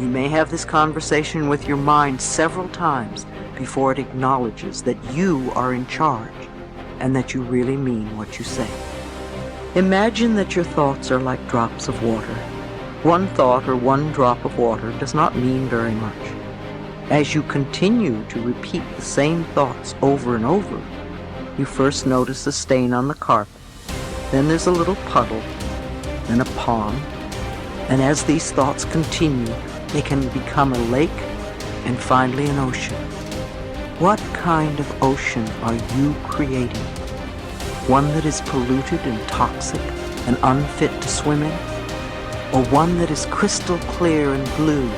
You may have this conversation with your mind several times before it acknowledges that you are in charge and that you really mean what you say. Imagine that your thoughts are like drops of water. One thought or one drop of water does not mean very much. As you continue to repeat the same thoughts over and over, you first notice a stain on the carpet, then there's a little puddle, then a pond, and as these thoughts continue, they can become a lake and finally an ocean. What kind of ocean are you creating? One that is polluted and toxic and unfit to swim in? Or one that is crystal clear and blue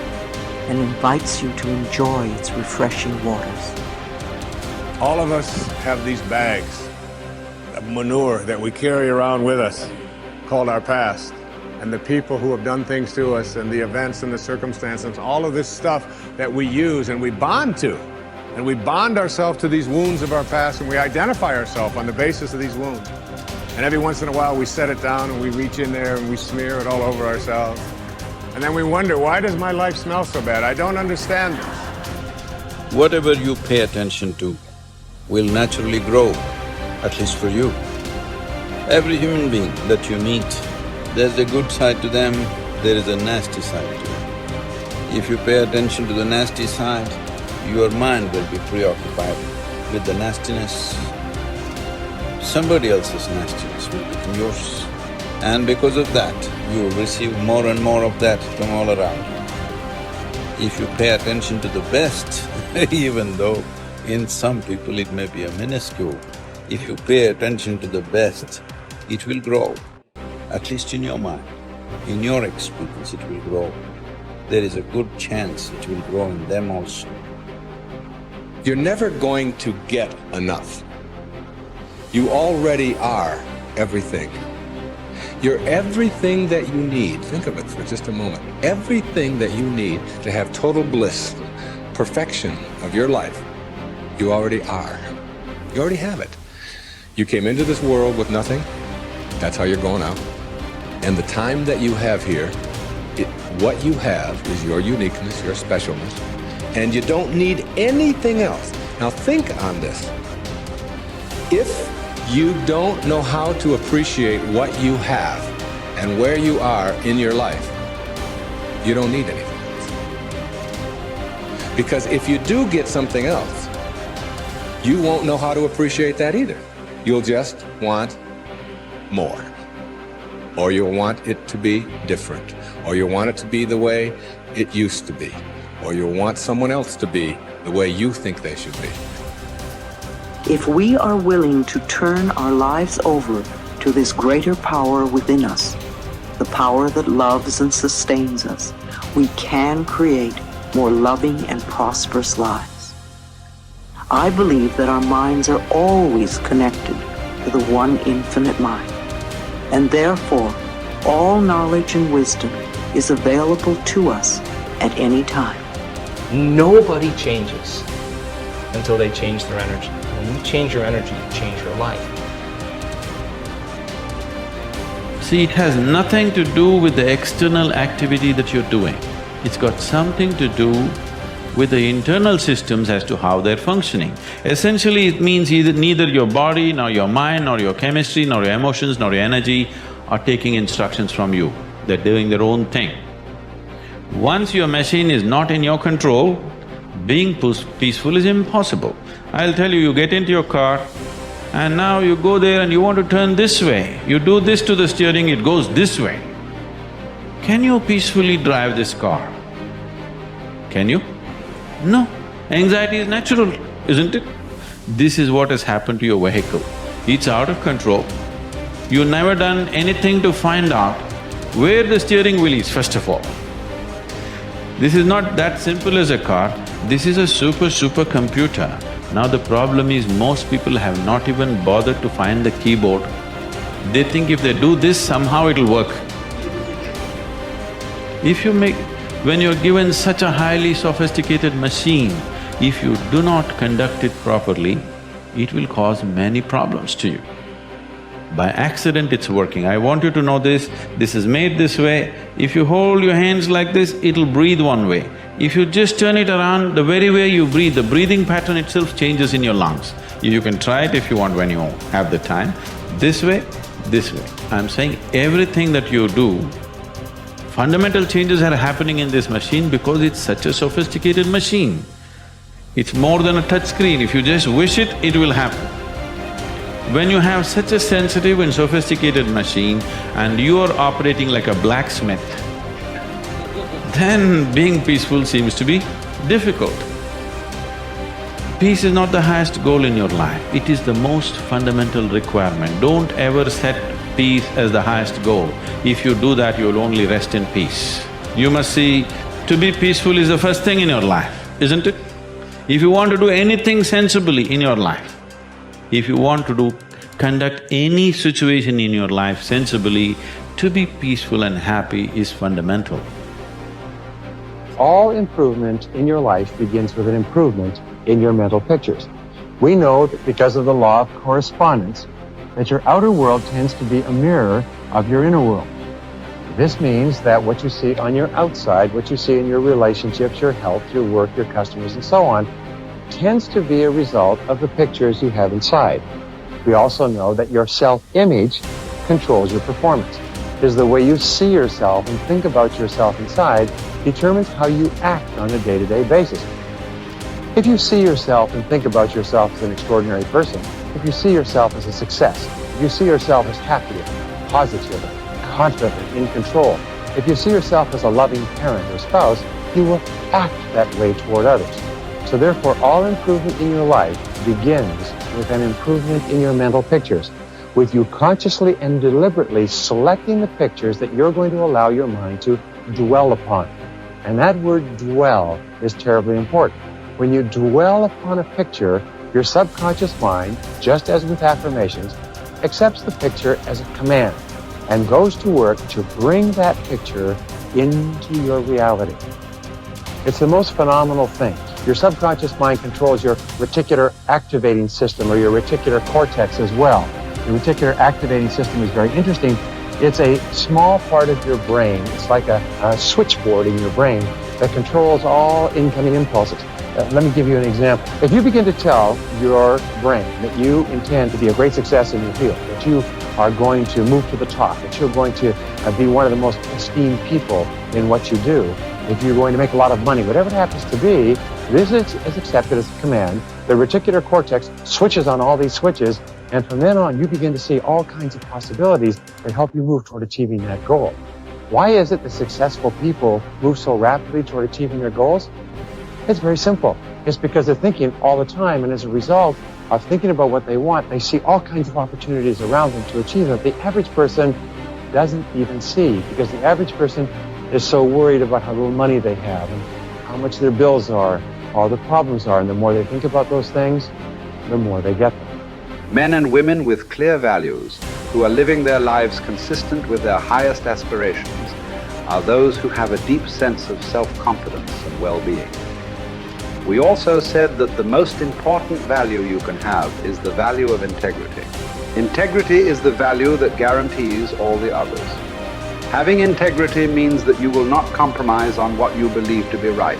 and invites you to enjoy its refreshing waters? All of us have these bags of manure that we carry around with us, called our past. And the people who have done things to us and the events and the circumstances, all of this stuff that we use and we bond to. And we bond ourselves to these wounds of our past, and we identify ourselves on the basis of these wounds. And every once in a while we set it down and we reach in there and we smear it all over ourselves. And then we wonder, why does my life smell so bad? I don't understand this. Whatever you pay attention to will naturally grow, at least for you. Every human being that you meet, there's a good side to them, there is a nasty side to them. If you pay attention to the nasty side, your mind will be preoccupied with the nastiness. Somebody else's nastiness will become yours. And because of that, you will receive more and more of that from all around. If you pay attention to the best, even though in some people it may be a minuscule, if you pay attention to the best, it will grow. At least in your mind, in your experience it will grow. There is a good chance it will grow in them also. You're never going to get enough. You already are everything. You're everything that you need. Think of it for just a moment. Everything that you need to have total bliss, perfection of your life, you already are. You already have it. You came into this world with nothing. That's how you're going out. And the time that you have here, what you have is your uniqueness, your specialness, and you don't need anything else. Now think on this. If you don't know how to appreciate what you have and where you are in your life, you don't need anything else. Because if you do get something else, you won't know how to appreciate that either. You'll just want more. Or you'll want it to be different. Or you'll want it to be the way it used to be. Or you'll want someone else to be the way you think they should be. If we are willing to turn our lives over to this greater power within us, the power that loves and sustains us, we can create more loving and prosperous lives. I believe that our minds are always connected to the one infinite mind, and therefore all knowledge and wisdom is available to us at any time. Nobody changes until they change their energy. When you change your energy, you change your life. See, it has nothing to do with the external activity that you're doing. It's got something to do with the internal systems as to how they're functioning. Essentially, it means neither your body, nor your mind, nor your chemistry, nor your emotions, nor your energy are taking instructions from you. They're doing their own thing. Once your machine is not in your control, being peaceful is impossible. I'll tell you, you get into your car and now you go there and you want to turn this way. You do this to the steering, it goes this way. Can you peacefully drive this car? Can you? No. Anxiety is natural, isn't it? This is what has happened to your vehicle. It's out of control. You've never done anything to find out where the steering wheel is, first of all. This is not that simple as a car, this is a super computer. Now the problem is most people have not even bothered to find the keyboard. They think if they do this, somehow it'll work. When you're given such a highly sophisticated machine, if you do not conduct it properly, it will cause many problems to you. By accident it's working. I want you to know this is made this way. If you hold your hands like this, it'll breathe one way. If you just turn it around, the very way you breathe, the breathing pattern itself changes in your lungs. You can try it if you want when you have the time. This way, this way. I'm saying everything that you do, fundamental changes are happening in this machine because it's such a sophisticated machine. It's more than a touch screen. If you just wish it, it will happen. When you have such a sensitive and sophisticated machine and you are operating like a blacksmith, then being peaceful seems to be difficult. Peace is not the highest goal in your life, it is the most fundamental requirement. Don't ever set peace as the highest goal. If you do that, you will only rest in peace. You must see, to be peaceful is the first thing in your life, isn't it? If you want to do anything sensibly in your life, if you want to conduct any situation in your life sensibly, to be peaceful and happy is fundamental. All improvement in your life begins with an improvement in your mental pictures. We know that because of the law of correspondence, that your outer world tends to be a mirror of your inner world. This means that what you see on your outside, what you see in your relationships, your health, your work, your customers, and so on, tends to be a result of the pictures you have inside. We also know that your self-image controls your performance. Because the way you see yourself and think about yourself inside determines how you act on a day-to-day basis. If you see yourself and think about yourself as an extraordinary person, if you see yourself as a success, if you see yourself as happy, positive, confident, in control, if you see yourself as a loving parent or spouse, you will act that way toward others. So therefore, all improvement in your life begins with an improvement in your mental pictures, with you consciously and deliberately selecting the pictures that you're going to allow your mind to dwell upon. And that word dwell is terribly important. When you dwell upon a picture, your subconscious mind, just as with affirmations, accepts the picture as a command and goes to work to bring that picture into your reality. It's the most phenomenal thing. Your subconscious mind controls your reticular activating system or your reticular cortex as well. The reticular activating system is very interesting. It's a small part of your brain. It's like a switchboard in your brain that controls all incoming impulses. Let me give you an example. If you begin to tell your brain that you intend to be a great success in your field, that you are going to move to the top, that you're going to be one of the most esteemed people in what you do, if you're going to make a lot of money, whatever it happens to be, this is accepted as a command. The reticular cortex switches on all these switches, and from then on, you begin to see all kinds of possibilities that help you move toward achieving that goal. Why is it that successful people move so rapidly toward achieving their goals? It's very simple. It's because they're thinking all the time, and as a result of thinking about what they want, they see all kinds of opportunities around them to achieve them. The average person doesn't even see, because the average person is so worried about how little money they have and how much their bills are, all the problems are, and the more they think about those things, the more they get them. Men and women with clear values, who are living their lives consistent with their highest aspirations, are those who have a deep sense of self-confidence and well-being. We also said that the most important value you can have is the value of integrity. Integrity is the value that guarantees all the others. Having integrity means that you will not compromise on what you believe to be right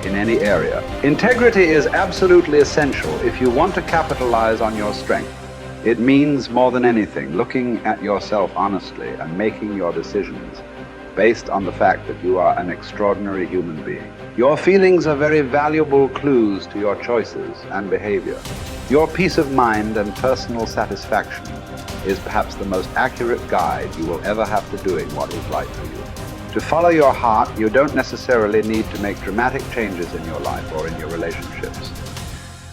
in any area. Integrity is absolutely essential if you want to capitalize on your strength. It means more than anything looking at yourself honestly and making your decisions based on the fact that you are an extraordinary human being. Your feelings are very valuable clues to your choices and behavior. Your peace of mind and personal satisfaction is perhaps the most accurate guide you will ever have to doing what is right for you. To follow your heart, you don't necessarily need to make dramatic changes in your life or in your relationships.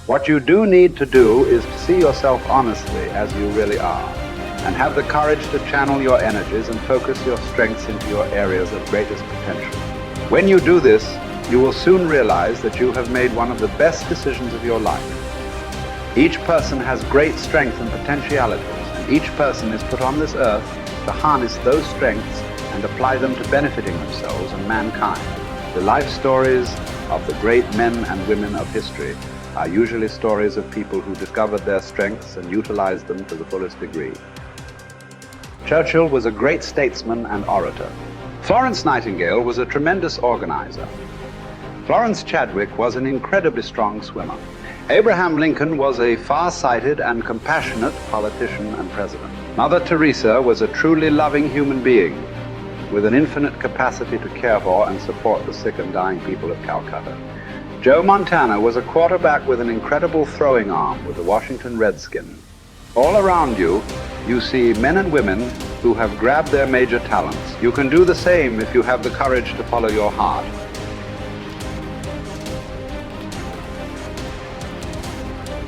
What you do need to do is to see yourself honestly as you really are, and have the courage to channel your energies and focus your strengths into your areas of greatest potential. When you do this, you will soon realize that you have made one of the best decisions of your life. Each person has great strength and potentialities, and each person is put on this earth to harness those strengths and apply them to benefiting themselves and mankind. The life stories of the great men and women of history are usually stories of people who discovered their strengths and utilized them to the fullest degree. Churchill was a great statesman and orator. Florence Nightingale was a tremendous organizer. Florence Chadwick was an incredibly strong swimmer. Abraham Lincoln was a far-sighted and compassionate politician and president. Mother Teresa was a truly loving human being with an infinite capacity to care for and support the sick and dying people of Calcutta. Joe Montana was a quarterback with an incredible throwing arm with the Washington Redskins. All around you, you see men and women who have grabbed their major talents. You can do the same if you have the courage to follow your heart.